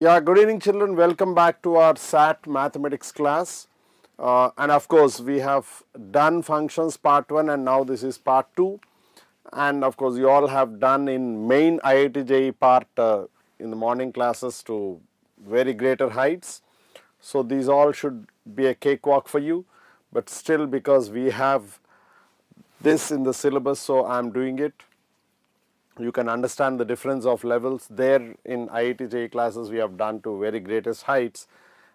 Yeah, good evening children. Welcome back to our SAT mathematics class. And of course, we have done functions part 1 and now this is part 2. And of course, you all have done in main IIT JEE part in the morning classes to very greater heights. So these all should be a cakewalk for you. But still, because we have this in the syllabus, so I am doing it. You can understand the difference of levels there in IIT JEE classes we have done to very greatest heights,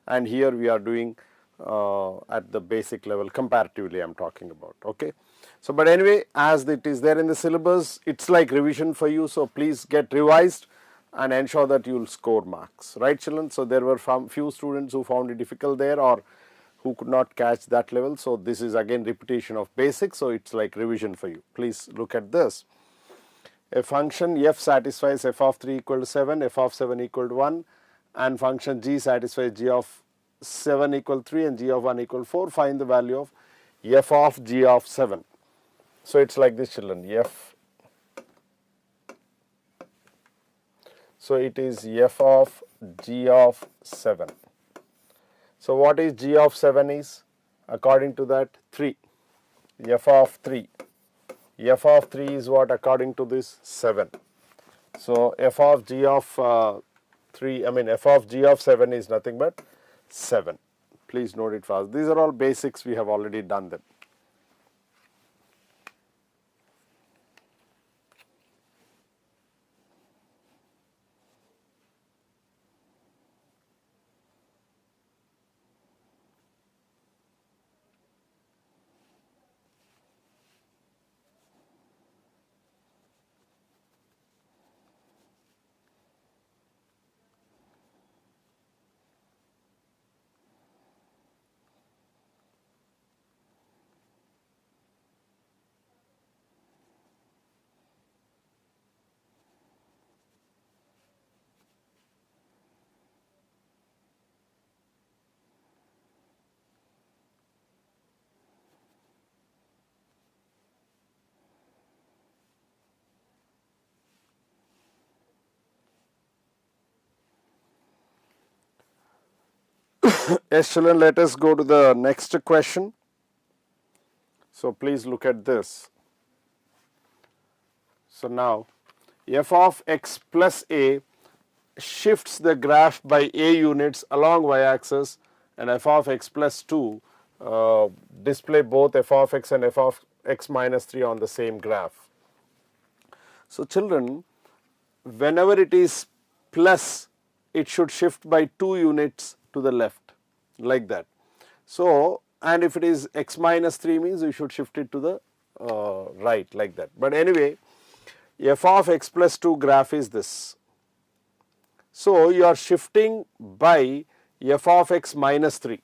and here we are doing at the basic level comparatively I am talking about. Okay, so but anyway, as it is there in the syllabus, it's like revision for you, so please get revised and ensure that you will score marks, right children? So there were few students who found it difficult there or who could not catch that level, so this is again repetition of basics, so it's like revision for you. Please look at this. A function f satisfies f of 3 equal to 7, f of 7 equal to 1, and function g satisfies g of 7 equal to 3 and g of 1 equal to 4. Find the value of f of g of 7. So it's like this children, f. So it is f of g of 7. So what is g of 7 is? According to that, 3. F of 3. F of 3 is what according to this? 7. So f of g of 3, f of g of 7 is nothing but 7. Please note it fast. These are all basics, we have already done them. Yes children, let us go to the next question. So please look at this. So now f of x plus a shifts the graph by a units along y-axis, and f of x plus 2 display both f of x and f of x minus 3 on the same graph. So children, whenever it is plus, it should shift by 2 units to the left, like that. So, and if it is x minus 3 means we should shift it to the right, like that. But anyway, f of x plus 2 graph is this. So you are shifting by f of x minus 3,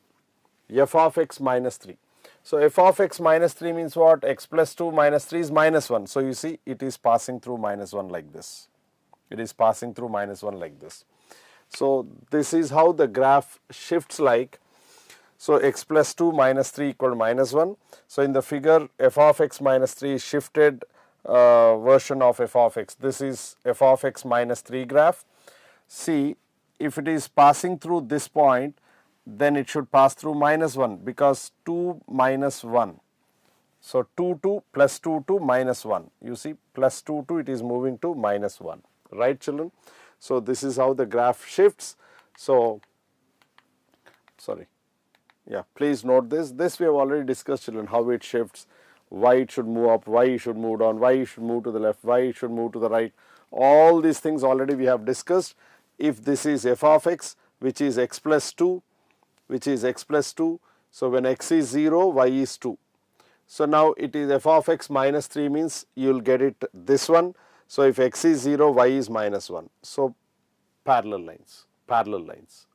f of x minus 3. So f of x minus 3 means what? X plus 2 minus 3 is minus 1. So you see it is passing through minus 1 like this. It is passing through minus 1 like this. So this is how the graph shifts like. So x plus 2 minus 3 equal to minus 1. So in the figure, f of x minus 3 is shifted version of f of x. This is f of x minus 3 graph. See, if it is passing through this point, then it should pass through minus 1 because 2 minus 1. So 2 2 plus 2 2 minus 1. You see, plus 2 2 it is moving to minus 1. Right children? So this is how the graph shifts. So, sorry. Yeah, please note this. This we have already discussed children, how it shifts, why it should move up, why it should move down, why it should move to the left, why it should move to the right. All these things already we have discussed. If this is f of x, which is x plus 2, which is x plus 2, so when x is 0, y is 2. So now it is f of x minus 3 means you will get it this one. So if x is 0, y is minus 1. So parallel lines,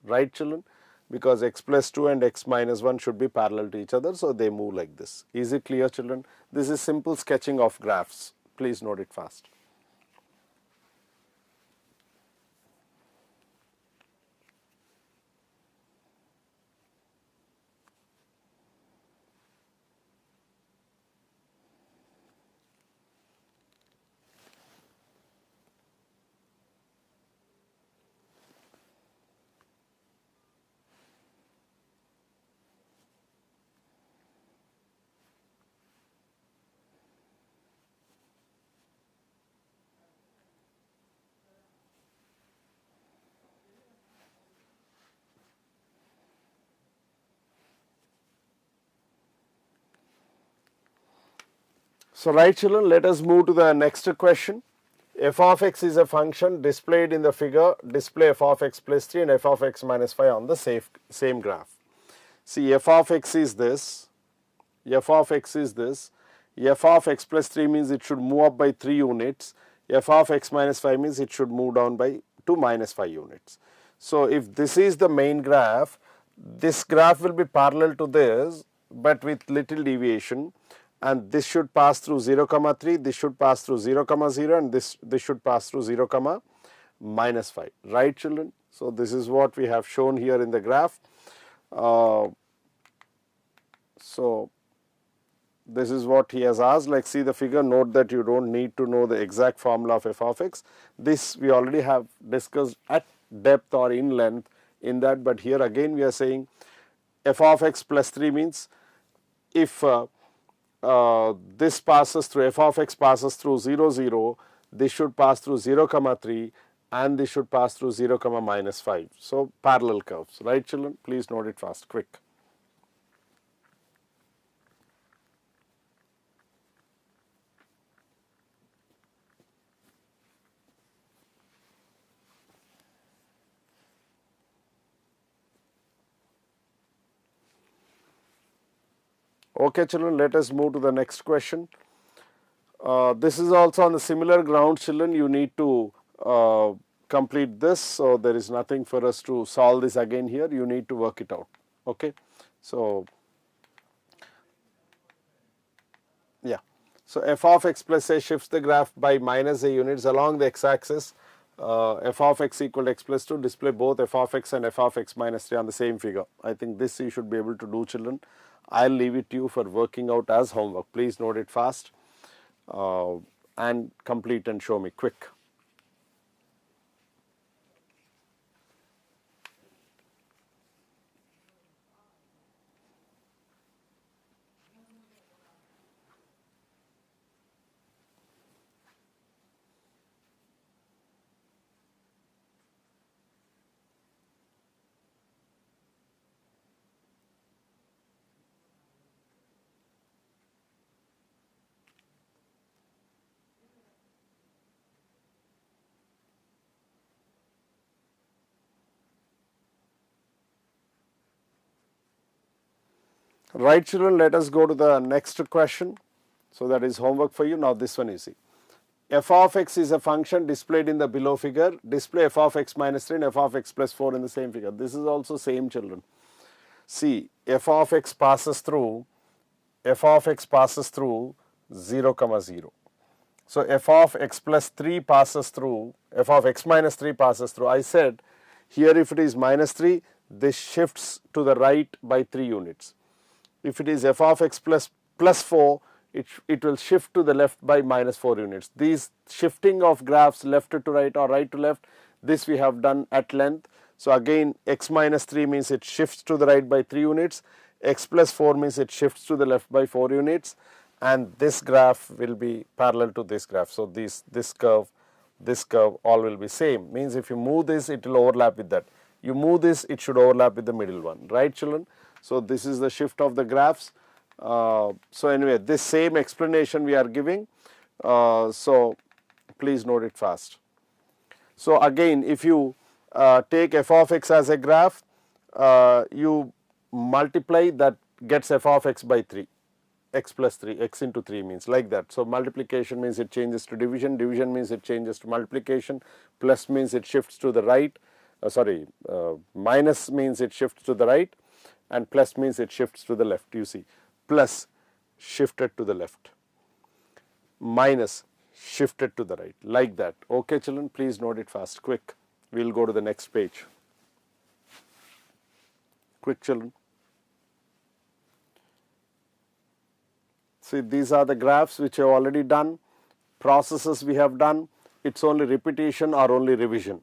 right children? Because x plus 2 and x minus 1 should be parallel to each other, so they move like this. Is it clear children? This is simple sketching of graphs. Please note it fast. So right children, let us move to the next question. F of x is a function displayed in the figure. Display f of x plus 3 and f of x minus 5 on the same graph. See, f of x is this, f of x is this, f of x plus 3 means it should move up by 3 units, f of x minus 5 means it should move down by to minus 5 units. So if this is the main graph, this graph will be parallel to this but with little deviation, and this should pass through 0 comma 3, this should pass through 0 comma 0, and this should pass through 0 comma minus 5, right children? So this is what we have shown here in the graph. So this is what he has asked, like see the figure, note that you don't need to know the exact formula of f of x. This we already have discussed at depth or in length in that, but here again we are saying f of x plus 3 means if this passes through, f of x passes through 0 0, this should pass through 0 comma 3 and this should pass through 0 comma minus 5. So parallel curves, right children? Please note it fast, quick. Okay children, let us move to the next question. This is also on the similar ground children, you need to complete this, so there is nothing for us to solve this again here, you need to work it out, okay. So yeah, so f of x plus a shifts the graph by minus a units along the x-axis. F of x equal to x plus 2, display both f of x and f of x minus 3 on the same figure. I think this you should be able to do children. I'll leave it to you for working out as homework. Please note it fast and complete and show me quick. Right children, let us go to the next question. So that is homework for you. Now this one you see. F of x is a function displayed in the below figure. Display f of x minus 3 and f of x plus 4 in the same figure. This is also same children. See, f of x passes through 0 comma 0. So f of x plus 3 passes through, f of x minus 3 passes through. I said here if it is minus 3, this shifts to the right by 3 units. If it is f of x plus 4, it will shift to the left by minus 4 units. These shifting of graphs left to right or right to left, this we have done at length. So again x minus 3 means it shifts to the right by 3 units, x plus 4 means it shifts to the left by 4 units, and this graph will be parallel to this graph. So this curve all will be same, means if you move this it will overlap with that. You move this, it should overlap with the middle one, right children? So this is the shift of the graphs. So anyway, this same explanation we are giving, so please note it fast. So again, if you take f of x as a graph, you multiply, that gets f of x by 3, x plus 3, x into 3 means like that. So multiplication means it changes to division, division means it changes to multiplication, plus means it shifts to the right, minus means it shifts to the right, and plus means it shifts to the left. You see, plus shifted to the left, minus shifted to the right, like that. Okay children, please note it fast, quick. We will go to the next page. Quick children. See, these are the graphs which I have already done, processes we have done, it's only repetition or only revision.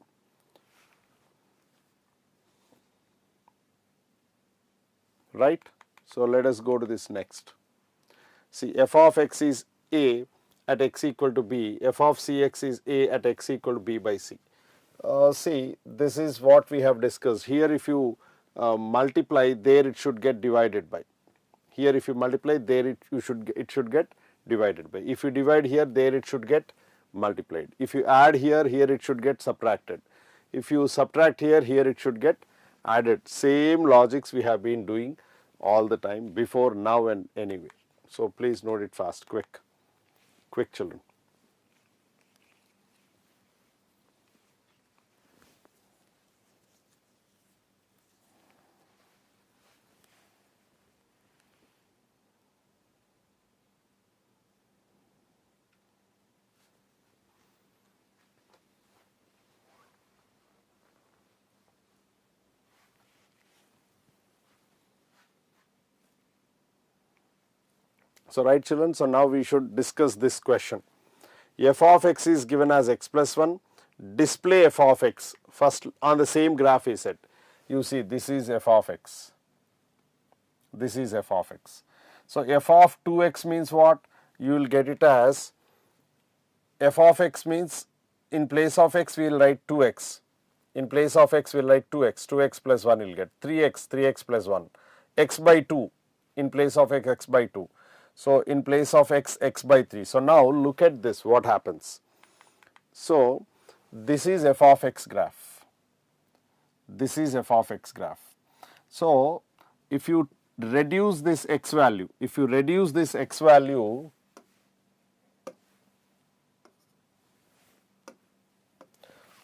Right? So let us go to this next. See, f of x is a at x equal to b, f of cx is a at x equal to b by c. See, this is what we have discussed. Here if you multiply, there it should get divided by. Here if you multiply, there it should get divided by. If you divide here, there it should get multiplied. If you add here, here it should get subtracted. If you subtract here, here it should get added. Same logics we have been doing all the time before, now and anyway. So please note it fast, quick children. So right children, so now we should discuss this question. F of x is given as x plus 1, display f of x. First on the same graph is set. You see this is f of x, this is f of x. So f of 2x means what? You will get it as f of x means in place of x we will write 2x. In place of x we will write 2x, 2x plus 1 you will get 3x, 3x plus 1, x by 2 in place of x, x by 2. So in place of x, x by 3. So now look at this, what happens. So this is f of x graph. This is f of x graph. So if you reduce this x value, if you reduce this x value,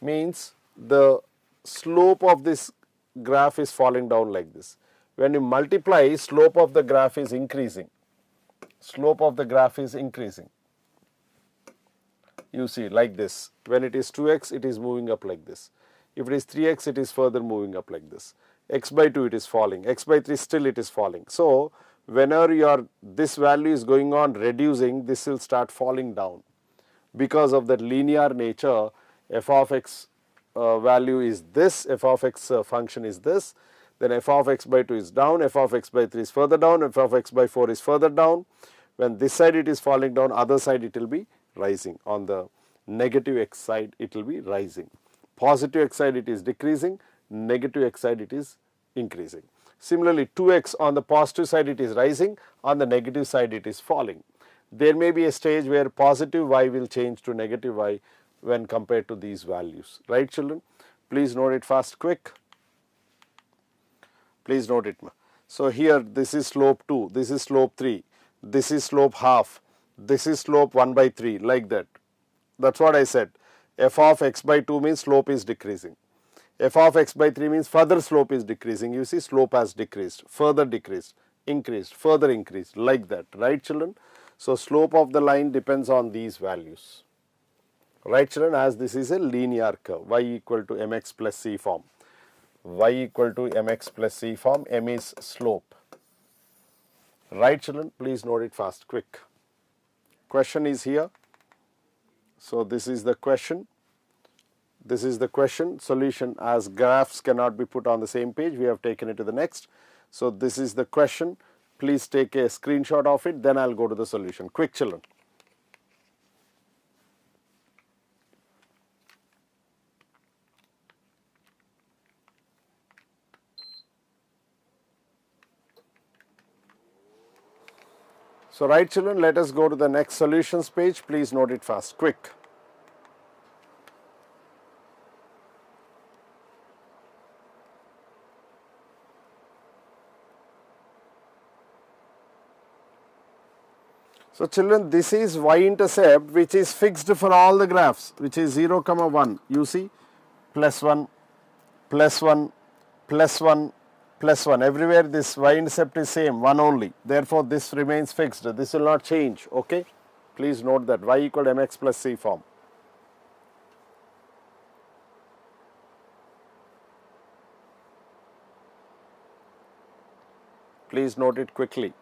means the slope of this graph is falling down like this. When you multiply, slope of the graph is increasing. Slope of the graph is increasing. You see like this. When it is 2x, it is moving up like this. If it is 3x, it is further moving up like this. X by 2 it is falling. X by 3 still it is falling. So whenever this value is going on reducing, this will start falling down. Because of that linear nature, f of x value is this, f of x function is this, then f of x by 2 is down, f of x by 3 is further down, f of x by 4 is further down. When this side it is falling down, other side it will be rising. On the negative x side it will be rising. Positive x side it is decreasing, negative x side it is increasing. Similarly 2x on the positive side it is rising, on the negative side it is falling. There may be a stage where positive y will change to negative y when compared to these values. Right children? Please note it fast, quick. Please note it. So here this is slope 2, this is slope 3, this is slope half, this is slope 1 by 3, like that. That's what I said. F of x by 2 means slope is decreasing. F of x by 3 means further slope is decreasing. You see slope has decreased, further decreased, increased, further increased, like that. Right children? So slope of the line depends on these values. Right children? As this is a linear curve, y equal to mx plus c form. Y equal to mx plus c form, m is slope. Right children? Please note it fast, quick. Question is here. So this is the question. This is the question. Solution, as graphs cannot be put on the same page, we have taken it to the next. So this is the question. Please take a screenshot of it, then I'll go to the solution. Quick children. So right children, let us go to the next solutions page. Please note it fast, quick. So children, this is y-intercept which is fixed for all the graphs, which is 0, 1. You see, plus 1, plus 1, plus 1, plus 1. Everywhere this y-intercept is same, 1 only. Therefore, this remains fixed. This will not change. Okay? Please note that y equal to mx plus c form. Please note it quickly.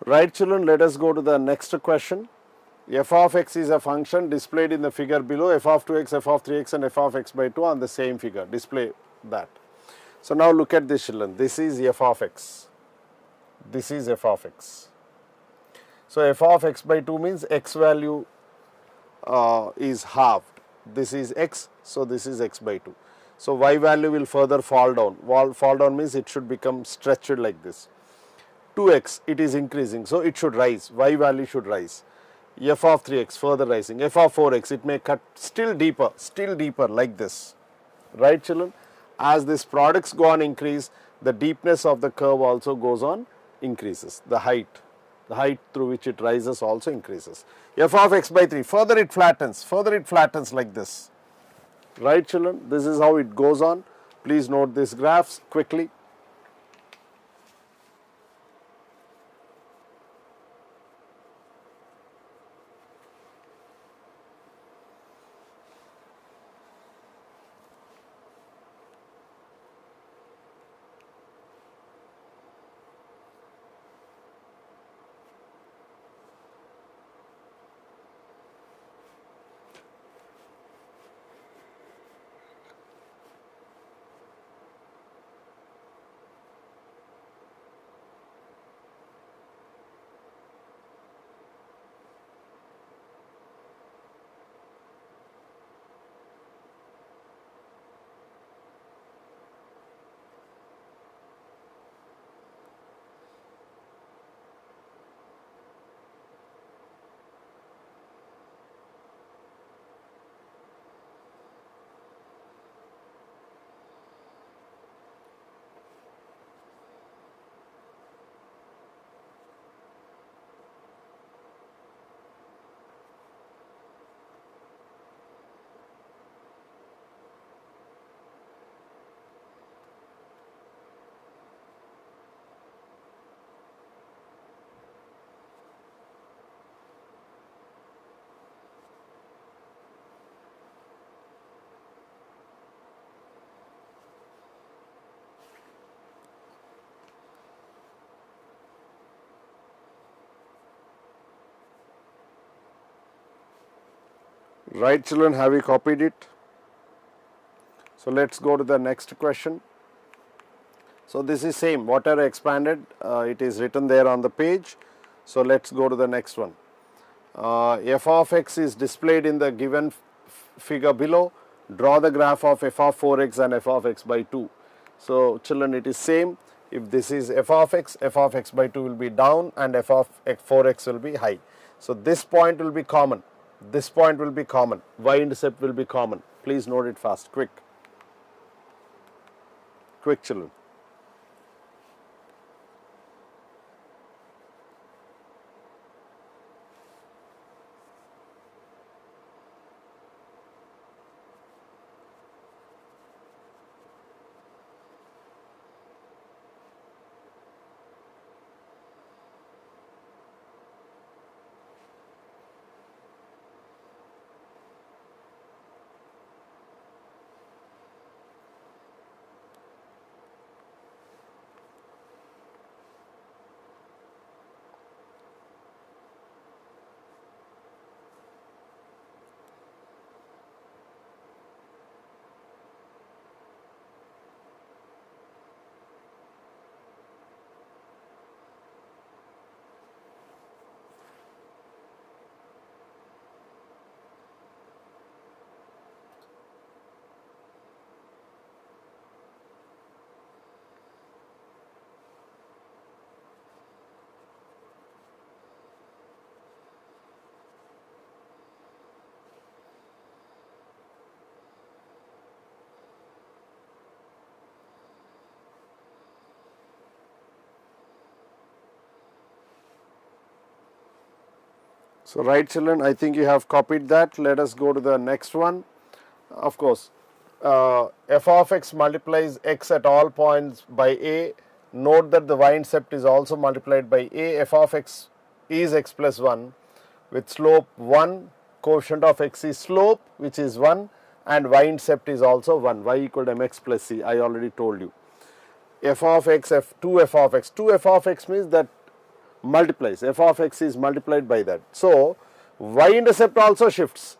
Right children, let us go to the next question. F of x is a function displayed in the figure below. F of 2x, f of 3x and f of x by 2 on the same figure. Display that. So now look at this children. This is f of x. This is f of x. So f of x by 2 means x value is halved. This is x, so this is x by 2. So y value will further fall down. Fall down means it should become stretched like this. 2x, it is increasing, so it should rise. Y value should rise. F of 3x further rising. F of 4x, it may cut still deeper like this. Right, children? As these products go on increase, the deepness of the curve also goes on increases. The height through which it rises also increases. F of x by 3, further it flattens like this. Right, children? This is how it goes on. Please note these graphs quickly. Right, children, have you copied it? So let's go to the next question. So this is same, whatever expanded, it is written there on the page. So let's go to the next one. F of x is displayed in the given figure below. Draw the graph of f of 4x and f of x by 2. So children, it is same. If this is f of x by 2 will be down and f of 4x will be high. So this point will be common. This point will be common. Y-intercept will be common. Please note it fast. Quick. Quick, children. So right, children, I think you have copied that. Let us go to the next one. Of course, f of x multiplies x at all points by a. Note that the y-intercept is also multiplied by a. F of x is x plus 1 with slope 1. Coefficient of x is slope, which is 1, and y-intercept is also 1. Y equal to mx plus c. I already told you. F of x, f2 of x. 2f of x means that multiplies. F of x is multiplied by that. So y-intercept also shifts.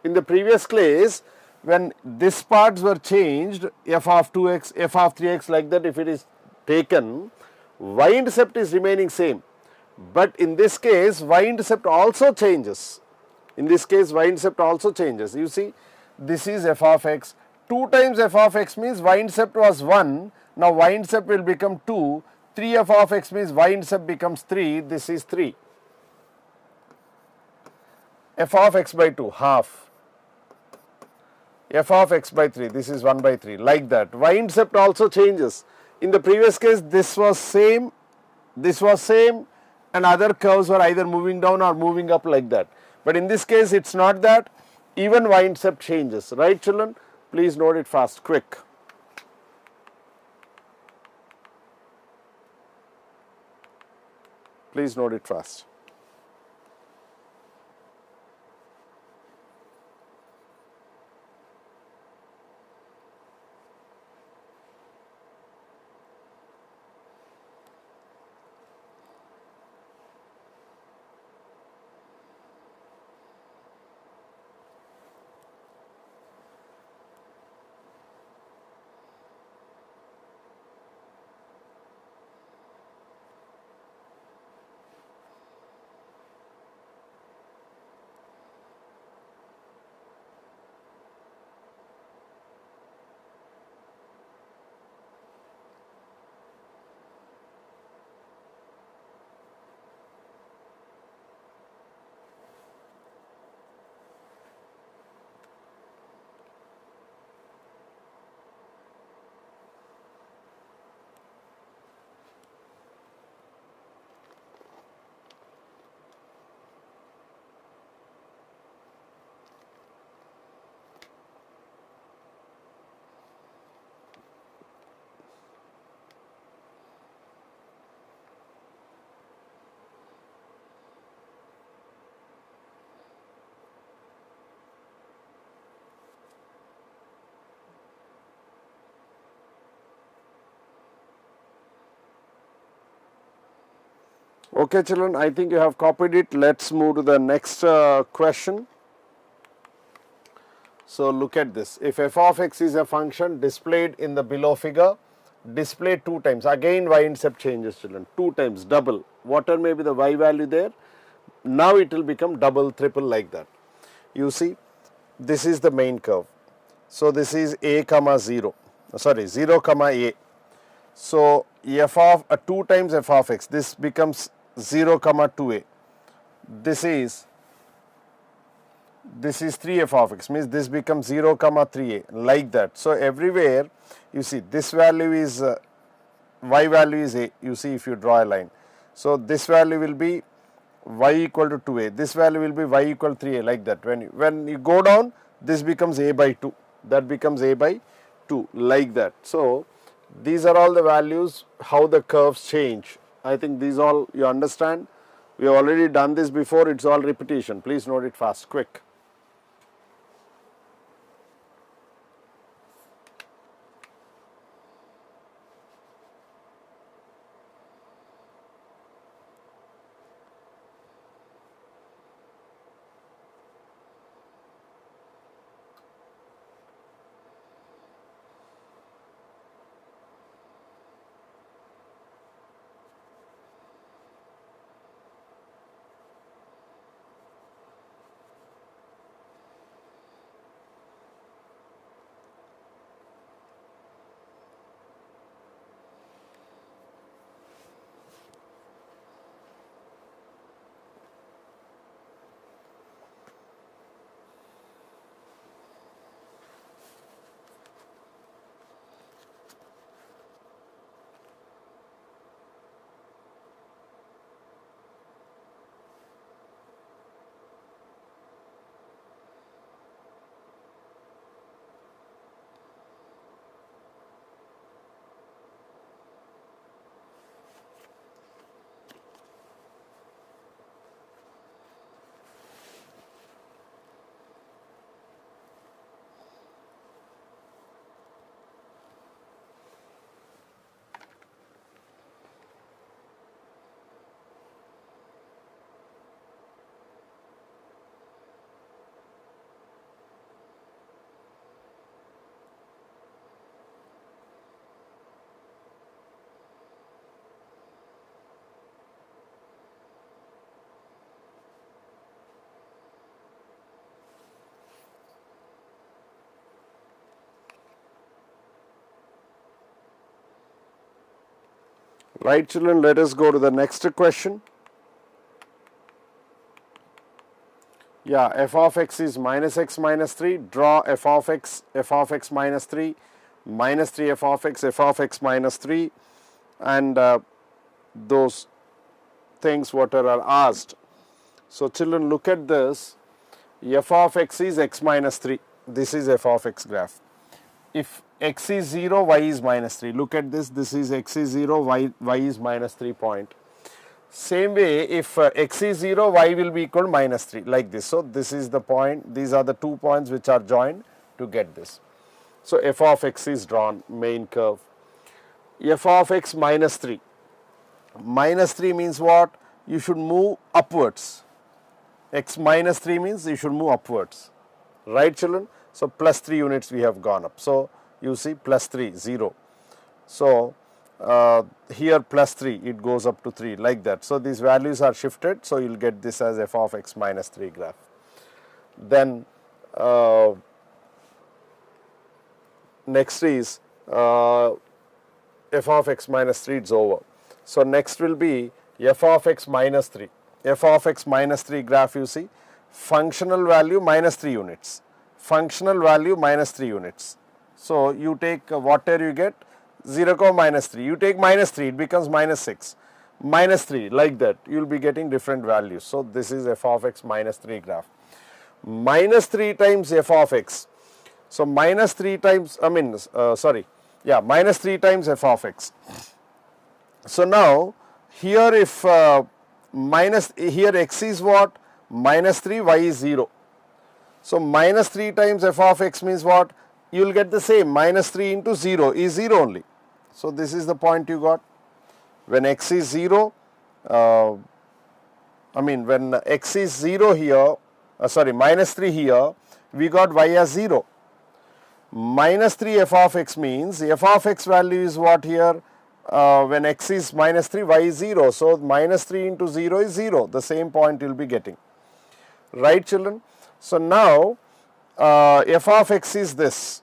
In the previous case, when these parts were changed, f of 2x, f of 3x, like that, if it is taken, y-intercept is remaining same. But in this case, y-intercept also changes. In this case, y-intercept also changes. You see, this is f of x. 2 times f of x means y-intercept was 1. Now y-intercept will become 2. 3f of x means y-intercept becomes 3. This is 3. F of x by 2, half. F of x by 3, this is 1 by 3, like that. Y-intercept also changes. In the previous case, this was same, and other curves were either moving down or moving up like that. But in this case, it's not that. Even y-intercept changes, right children? Please note it fast, quick. Please note it fast. Okay children, I think you have copied it. Let's move to the next question. So look at this. If f of x is a function displayed in the below figure, display 2 times. Again y-intercept changes children. 2 times, double. Whatever may be the y value there, now it will become double, triple like that. You see, this is the main curve. So this is a comma 0. Sorry, 0 comma a. So f of 2 times f of x. This becomes 0 comma 2a. This is 3f of x, means this becomes 0 comma 3a, like that. So everywhere you see this value is y value is a, you see if you draw a line. So this value will be y equal to 2a, this value will be y equal to 3a, like that. When you go down, this becomes a by 2, that becomes a by 2, like that. So these are all the values, how the curves change. I think these all you understand. We have already done this before, it's all repetition. Please note it fast, quick. Right, children, let us go to the next question. Yeah, f of x is minus x minus 3. Draw f of x minus 3, minus 3 f of x minus 3, and those things what are asked. So, children, look at this. F of x is x minus 3. This is f of x graph. If x is 0, y is minus 3. Look at this. This is x is 0, y is minus 3 point. Same way, if x is 0, y will be equal to minus 3, like this. So, this is the point. These are the 2 points which are joined to get this. So, f of x is drawn, main curve. F of x minus 3. Minus 3 means what? You should move upwards. X minus 3 means you should move upwards. Right, children? So, plus 3 units we have gone up. So, you see plus 3, 0. So, here plus 3, it goes up to 3, like that. So, these values are shifted. So, you will get this as f of x minus 3 graph. Then, next is f of x minus 3 is over. So, next will be f of x minus 3. F of x minus 3 graph, you see, functional value minus 3 units. Functional value minus 3 units. So, you take whatever you get, 0, minus 3. You take minus 3, it becomes minus 6. Minus 3, like that. You will be getting different values. So, this is f of x minus 3 graph. Minus 3 times f of x. So, minus 3 times, minus 3 times f of x. So, now, here if here x is what? Minus 3, y is 0. So, minus 3 times f of x means what? You will get the same, minus 3 into 0 is 0 only. So, this is the point you got. When x is 0, when x is 0 here, minus 3 here, we got y as 0. Minus 3 f of x means f of x value is what here? When x is minus 3, y is 0. So, minus 3 into 0 is 0. The same point you will be getting. Right, children? So, now f of x is this.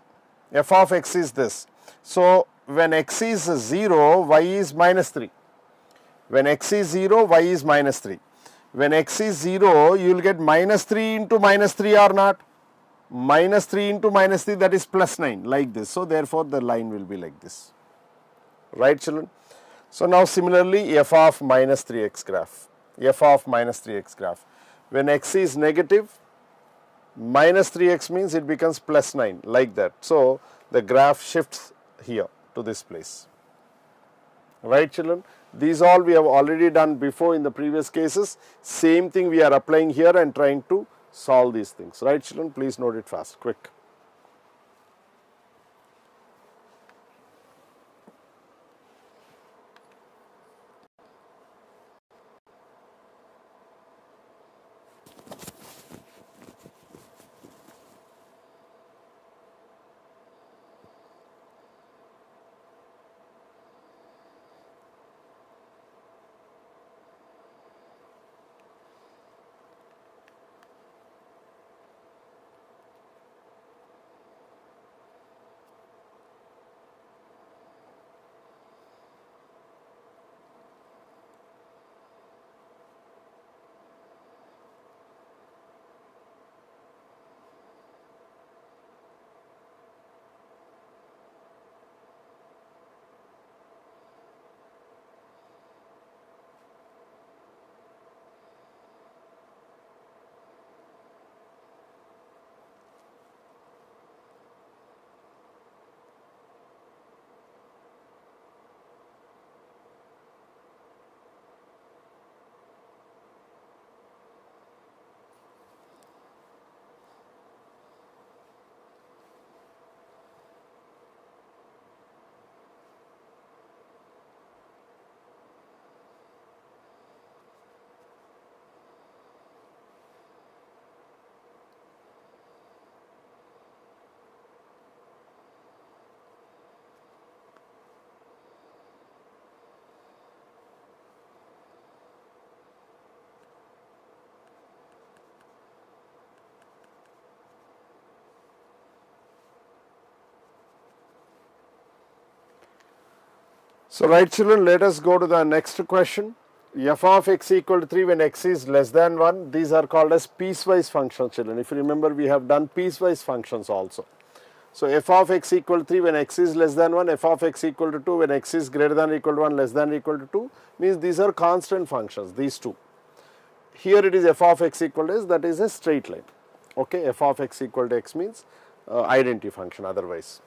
F of x is this. So, when x is 0, y is minus 3. When x is 0, y is minus 3. When x is 0, you will get minus 3 into minus 3 or not? Minus 3 into minus 3, that is plus 9, like this. So, therefore, the line will be like this. Right, children? So, now similarly, f of minus 3x graph. F of minus 3x graph. When x is negative, minus 3x means it becomes plus 9, like that. So, the graph shifts here to this place. Right, children? These all we have already done before in the previous cases. Same thing we are applying here and trying to solve these things. Right, children? Please note it fast, quick. So right children, let us go to the next question. F of x equal to 3 when x is less than 1. These are called as piecewise functions children. If you remember, we have done piecewise functions also. So f of x equal to 3 when x is less than 1, f of x equal to 2 when x is greater than or equal to 1, less than or equal to 2, means these are constant functions, these two. Here it is f of x equal to s, that is a straight line. Okay, f of x equal to x means identity function otherwise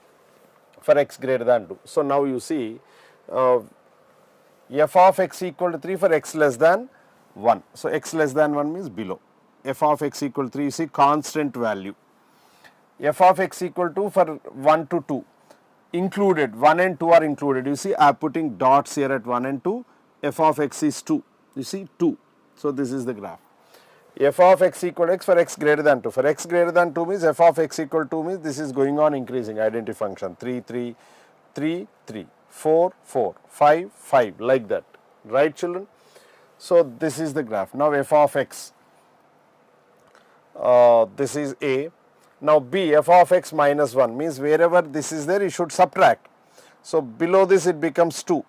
for x greater than 2. So now you see f of x equal to 3 for x less than 1. So x less than 1 means below. F of x equal to 3, you see constant value. F of x equal to for 1 to 2 included, 1 and 2 are included. You see I am putting dots here at 1 and 2. F of x is 2. You see 2. So this is the graph. F of x equal to x for x greater than 2. For x greater than 2 means f of x equal to 2 means this is going on increasing identity function 3, 3, 3, 3, 4, 4, 5, 5 like that. Right children? So this is the graph. Now f of x, this is A. Now B, f of x minus 1 means wherever this is there you should subtract. So below this it becomes 2.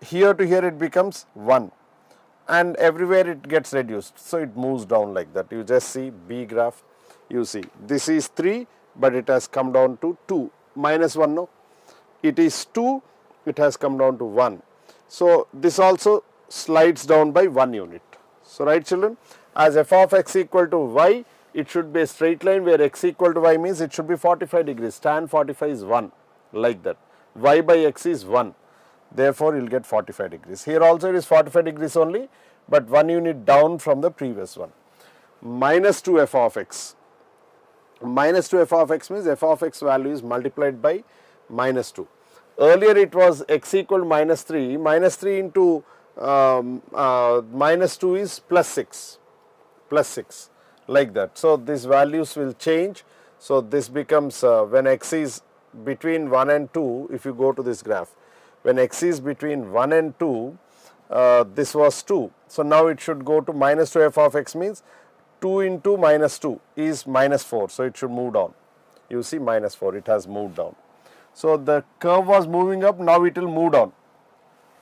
Here to here it becomes 1. And everywhere it gets reduced. So it moves down like that. You just see B graph. You see this is 3 but it has come down to 2. Minus 1 no. It is 2, it has come down to 1. So this also slides down by 1 unit. So right children, as f of x equal to y, it should be a straight line where x equal to y means it should be 45 degrees. Tan 45 is 1 like that. Y by x is 1. Therefore, you will get 45 degrees. Here also it is 45 degrees only, but 1 unit down from the previous one. Minus 2 f of x. Minus 2 f of x means f of x value is multiplied by minus 2. Earlier it was x equal to minus 3. Minus 3 into minus 2 is plus 6. Plus 6 like that. So these values will change. So this becomes when x is between 1 and 2, if you go to this graph, when x is between 1 and 2, this was 2. So now it should go to minus 2 f of x means 2 into minus 2 is minus 4. So it should move down. You see minus 4, it has moved down. So the curve was moving up, now it will move down.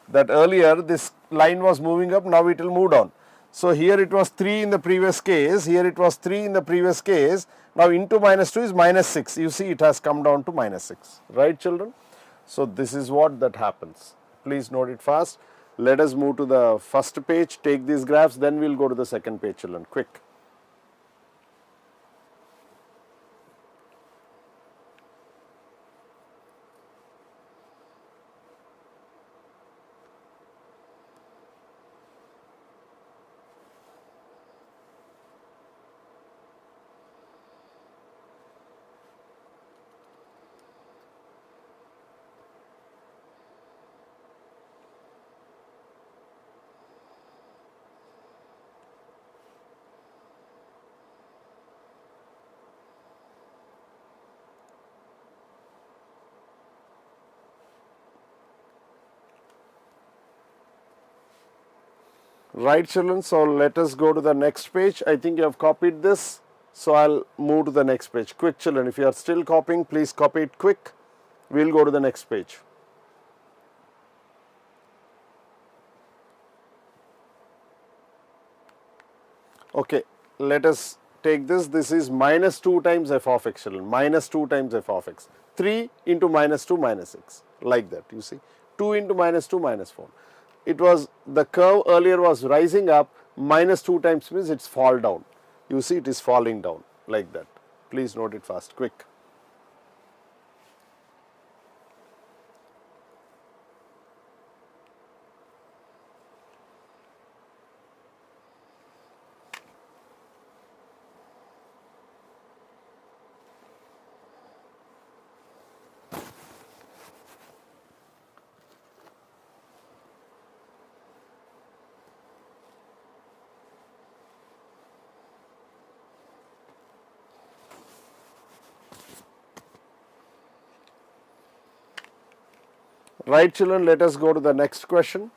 That earlier this line was moving up, now it will move down. So here it was 3 in the previous case, here it was 3 in the previous case. Now into minus 2 is minus 6. You see it has come down to minus 6. Right children? So this is what that happens. Please note it fast. Let us move to the first page, take these graphs, then we will go to the second page children. Quick. Right children, so let us go to the next page. I think you have copied this, so I will move to the next page. Quick children, if you are still copying, please copy it quick. We will go to the next page. Okay, let us take this. This is minus 2 times f of x children, minus 2 times f of x. 3 into minus 2 minus 6, like that you see. 2 into minus 2 minus 4. It was, the curve earlier was rising up, minus 2 times means it's fall down. You see it is falling down like that. Please note it fast, quick. Right children, let us go to the next question.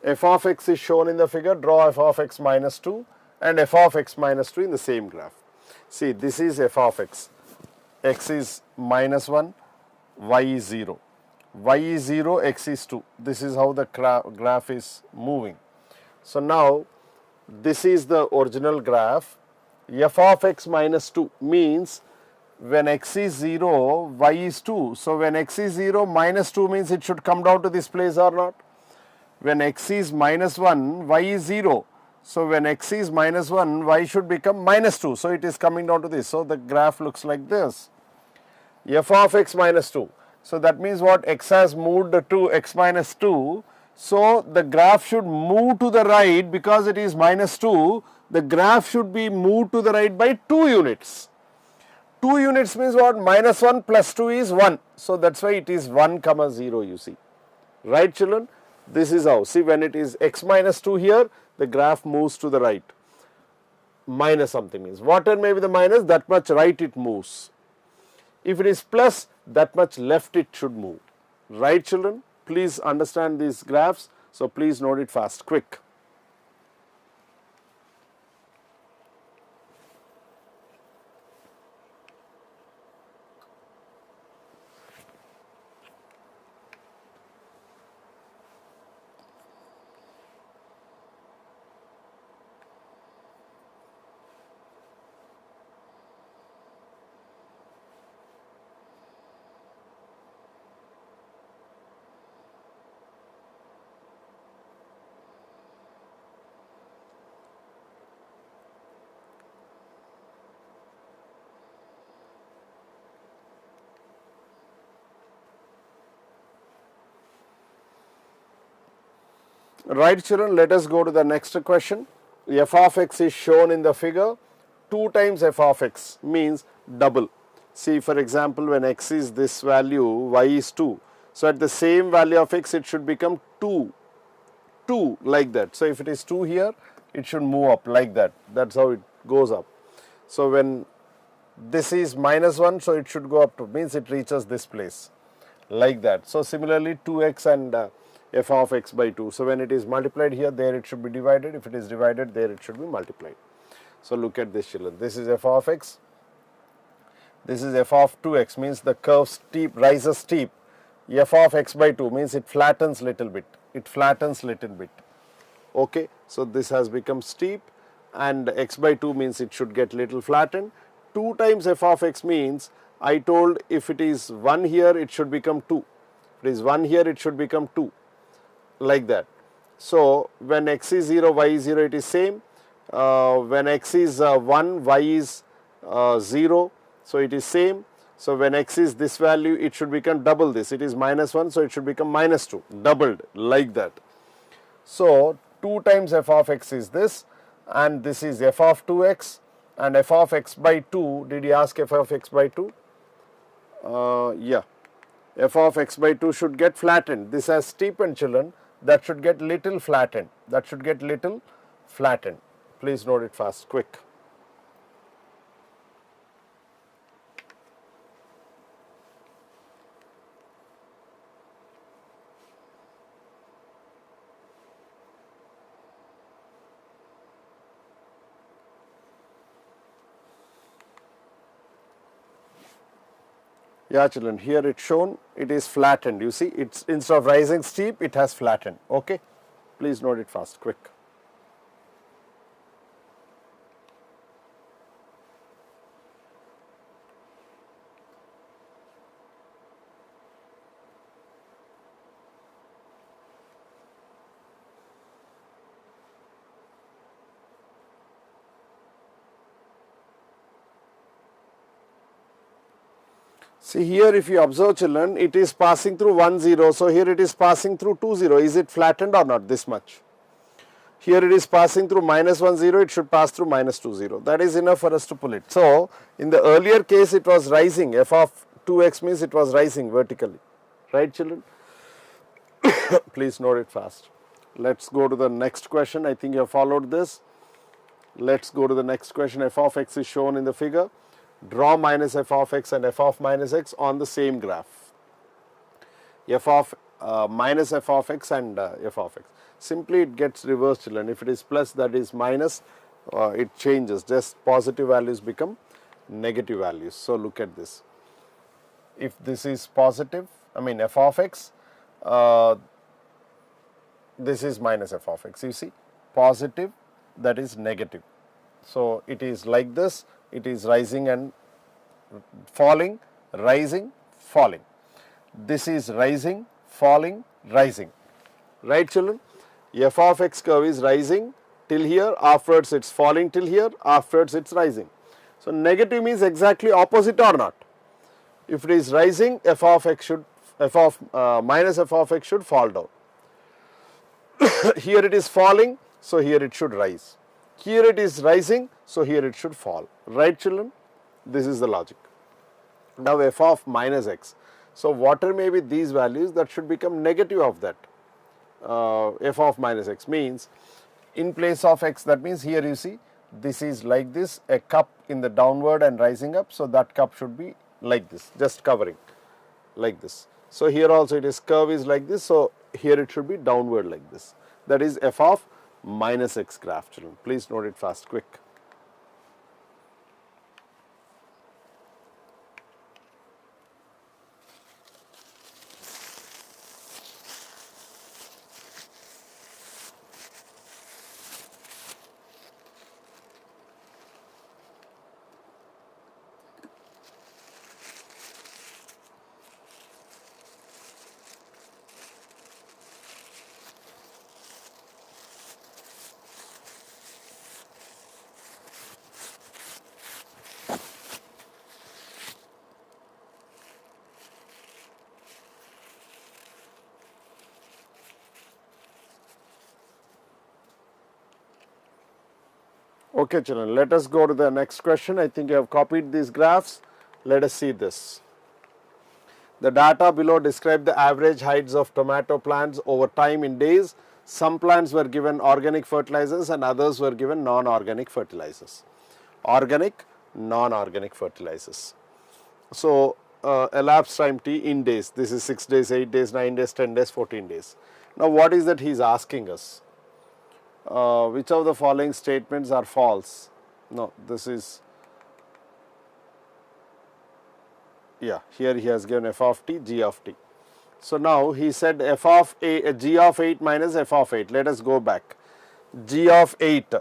F of x is shown in the figure. Draw f of x minus 2 and f of x minus 2 in the same graph. See, this is f of x. X is minus 1, y is 0. y is 0, x is 2. This is how the graph is moving. So now this is the original graph. F of x minus 2 means when x is 0, y is 2. So when x is 0, minus 2 means it should come down to this place or not. When x is minus 1, y is 0. So when x is minus 1, y should become minus 2. So it is coming down to this. So the graph looks like this. F of x minus 2. So that means what? X has moved to x minus 2. So the graph should move to the right because it is minus 2. The graph should be moved to the right by 2 units. 2 units means what? Minus 1 plus 2 is 1. So that's why it is 1 comma 0, you see. Right, children? This is how. See, when it is x minus 2 here, the graph moves to the right. Minus something means whatever may be the minus, that much right it moves. If it is plus, that much left it should move. Right, children? Please understand these graphs. So please note it fast, quick. Right, children, let us go to the next question. F of x is shown in the figure. 2 times f of x means double. See, for example, when x is this value, y is 2. So at the same value of x, it should become 2 like that. So if it is 2 here, it should move up like that. That's how it goes up. So when this is minus 1, so it should go up to, means it reaches this place like that. So similarly 2x and f of x by 2. So when it is multiplied here, there it should be divided. If it is divided, there it should be multiplied. So look at this, children. This is f of x. This is f of 2x, means the curve steep, rises steep. F of x by 2 means it flattens little bit. It flattens little bit. Okay. So this has become steep, and x by 2 means it should get little flattened. 2 times f of x means, I told if it is 1 here, it should become 2. If it is 1 here, it should become 2. Like that. So when x is 0, y is 0, it is same. When x is 1, y is 0, so it is same. So when x is this value, it should become double this. It is minus 1, so it should become minus 2, doubled like that. So 2 times f of x is this, and this is f of 2x, and f of x by 2. Did you ask f of x by 2? Yeah. F of x by 2 should get flattened. This has steepened, children. That should get little flattened. That should get little flattened. Please note it fast, quick. Yeah, children, here it's shown, it is flattened. You see, it's instead of rising steep, it has flattened. Okay, please note it fast, quick. See here, if you observe, children, it is passing through 1 0. So here it is passing through 2 0. Is it flattened or not? This much. Here it is passing through minus 1 0. It should pass through minus 2 0. That is enough for us to pull it. So in the earlier case, it was rising. F of 2x means it was rising vertically. Right, children? Please note it fast. Let's go to the next question. I think you have followed this. Let's go to the next question. F of x is shown in the figure. Draw minus f of x and f of minus x on the same graph. F of minus f of x and f of x. Simply it gets reversed, children. If it is plus, that is minus, it changes. Just positive values become negative values. So look at this. If this is positive, I mean f of x, this is minus f of x, you see, positive, that is negative. So, it is like this, it is rising and falling, rising, falling. This is rising, falling, rising. Right, children? F of x curve is rising till here, afterwards it is falling till here, afterwards it is rising. So, negative means exactly opposite or not. If it is rising, f of x should, minus f of x should fall down. Here it is falling, so here it should rise. Here it is rising, so here it should fall. Right, children? This is the logic. Now, f of minus x. So, whatever may be these values, that should become negative of that. F of minus x means in place of x, that means here you see this is like this, a cup in the downward and rising up. So, that cup should be like this, just covering like this. So, here also it is curve is like this. So, here it should be downward like this. That is f of minus x graph, children. Please note it fast, quick. Okay, children, let us go to the next question. I think you have copied these graphs. Let us see this. The data below describe the average heights of tomato plants over time in days. Some plants were given organic fertilizers and others were given non-organic fertilizers. Organic, non-organic fertilizers. So, elapsed time t in days. This is 6 days, 8 days, 9 days, 10 days, 14 days. Now, what is that he is asking us? Which of the following statements are false? No, this is, yeah, here he has given f of t, g of t. So, now he said f of g of 8 minus f of 8. Let us go back. G of 8,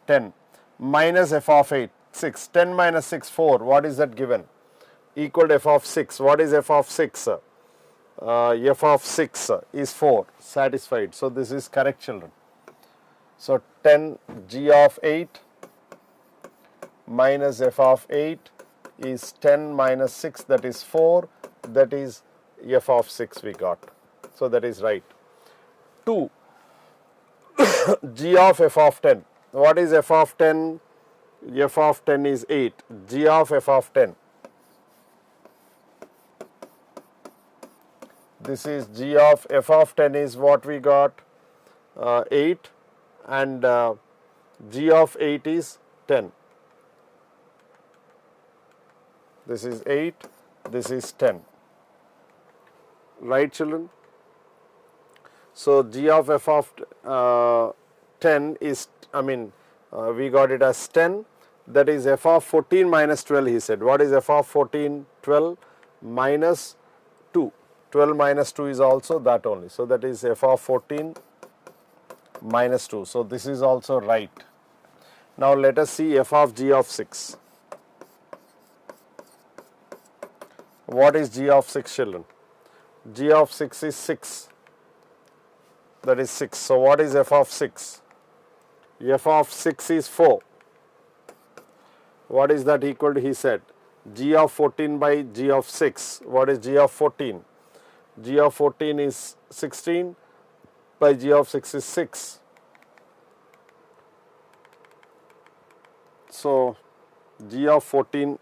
10 minus f of 8, 6. 10 minus 6, 4. What is that given? Equal to f of 6. What is f of 6? F of 6 is 4. Satisfied. So, this is correct, children. So, 10 g of 8 minus f of 8 is 10 minus 6, that is 4, that is f of 6 we got. So, that is right. 2 g of f of 10. What is f of 10? F of 10 is 8. G of f of 10. This is g of f of 10 is what we got, 8, and g of 8 is 10. This is 8, this is 10. Right, children? So, g of f of 10 is, we got it as 10, that is f of 14 minus 12, he said. What is f of 14? 12 minus 2. 12 minus 2 is also that only. So, that is f of 14 minus 2. So, this is also right. Now, let us see f of g of 6. What is g of 6, children? G of 6 is 6. That is 6. So, what is f of 6? F of 6 is 4. What is that equal to? He said g of 14 by g of 6. What is g of 14? G of 14 is 16 by g of 6 is 6. So, g of 14,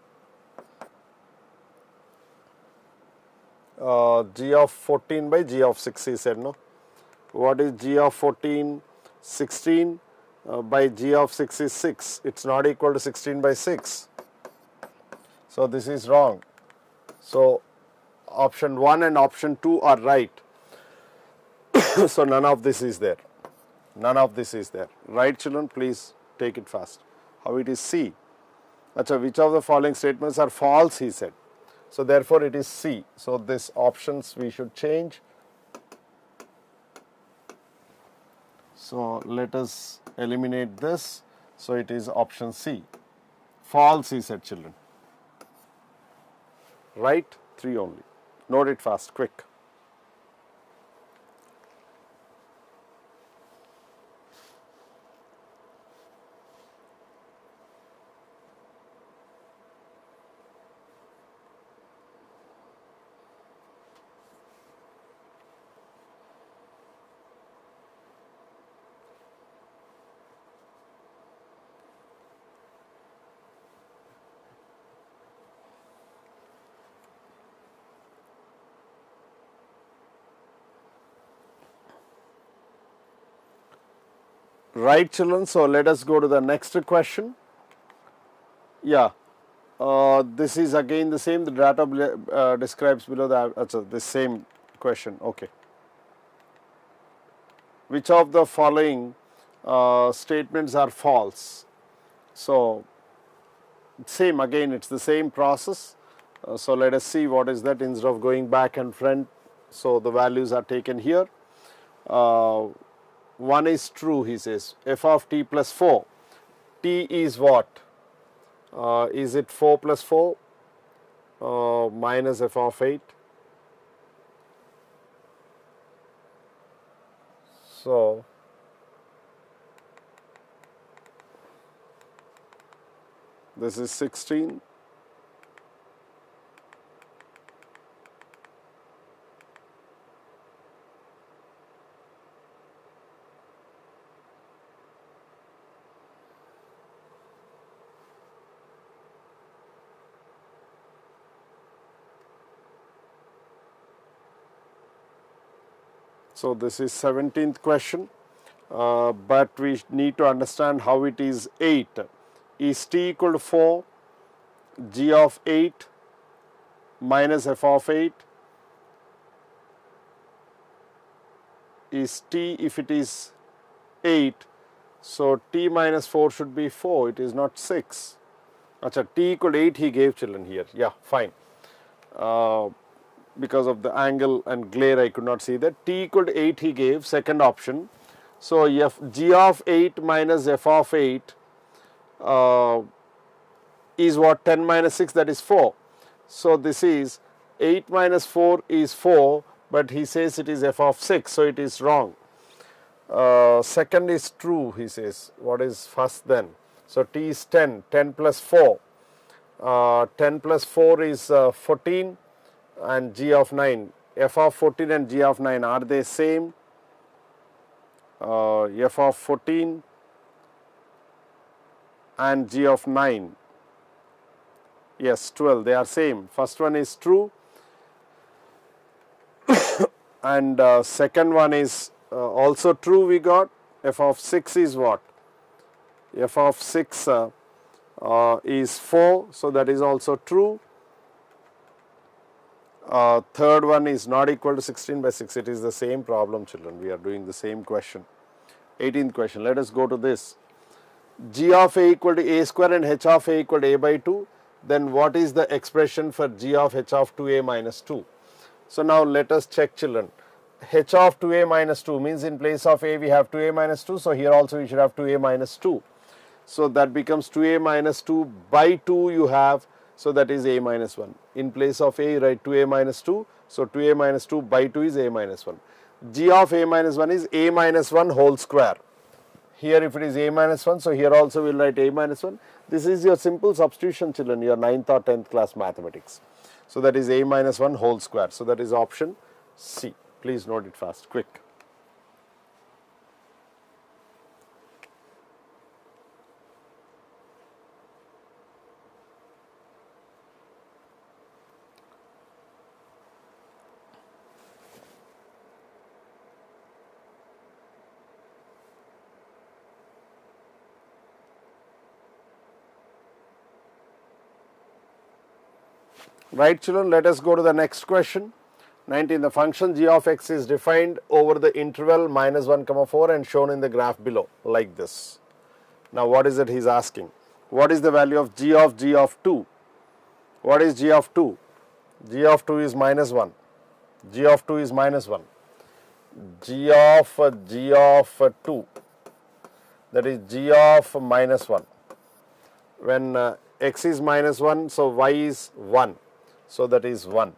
g of 14 by g of 6, he said, no. What is g of 14? 16 by g of 6 is 6. It is not equal to 16 by 6. So, this is wrong. So, option 1 and option 2 are right. So, none of this is there. None of this is there. Right, children? Please take it fast. How it is C? Achha, which of the following statements are false, he said. So therefore it is C. So this options we should change. So let us eliminate this. So it is option C. False, he said, children. Right? 3 only. Note it fast, quick. Right, children. So let us go to the next question. Yeah, this is again the same. The data describes below the same question. Okay. Which of the following statements are false? So same again. It's the same process. So let us see what is that instead of going back and front. So the values are taken here. One is true, he says, f of t plus 4. T is what? Is it 4 plus 4 minus f of 8? So this is 16. So this is 17th question, but we need to understand how it is 8. Is t equal to 4, g of 8 minus f of 8? Is t, if it is 8, so t minus 4 should be 4, it is not 6. Achha, t equal to 8 he gave, children, here. Yeah, fine. Because of the angle and glare I could not see that. T equal to 8 he gave, second option. So g of 8 minus f of 8 is what? 10 minus 6, that is 4. So this is 8 minus 4 is 4, but he says it is f of 6, so it is wrong. Second is true, he says. What is first then? So t is 10, 10 plus 4. 10 plus 4 is 14. And g of 9, f of 14 and g of 9, are they same? F of 14 and g of 9, yes, 12, they are same. First one is true and second one is also true we got. F of 6 is what? F of 6 is 4, so that is also true. Third one is not equal to 16 by 6. It is the same problem, children. We are doing the same question. 18th question. Let us go to this. G of a equal to a square and h of a equal to a by 2. Then what is the expression for g of h of 2a minus 2? So now let us check, children. H of 2a minus 2 means in place of a we have 2a minus 2. So here also we should have 2a minus 2. So that becomes 2a minus 2 by 2 you have. So that is a minus 1. In place of a, write 2a minus 2. So 2a minus 2 by 2 is a minus 1. G of a minus 1 is a minus 1 whole square. Here if it is a minus 1, so here also we will write a minus 1. This is your simple substitution, children, your 9th or 10th class mathematics. So that is a minus 1 whole square. So that is option C. Please note it fast, quick. Right, children, let us go to the next question. 19. The function g of x is defined over the interval minus 1 comma 4 and shown in the graph below like this. Now what is it he is asking? What is the value of g of 2? What is g of 2? g of 2 is minus 1, g of 2 is minus 1, g of 2, that is g of minus 1. When x is minus 1, so y is 1, so that is 1.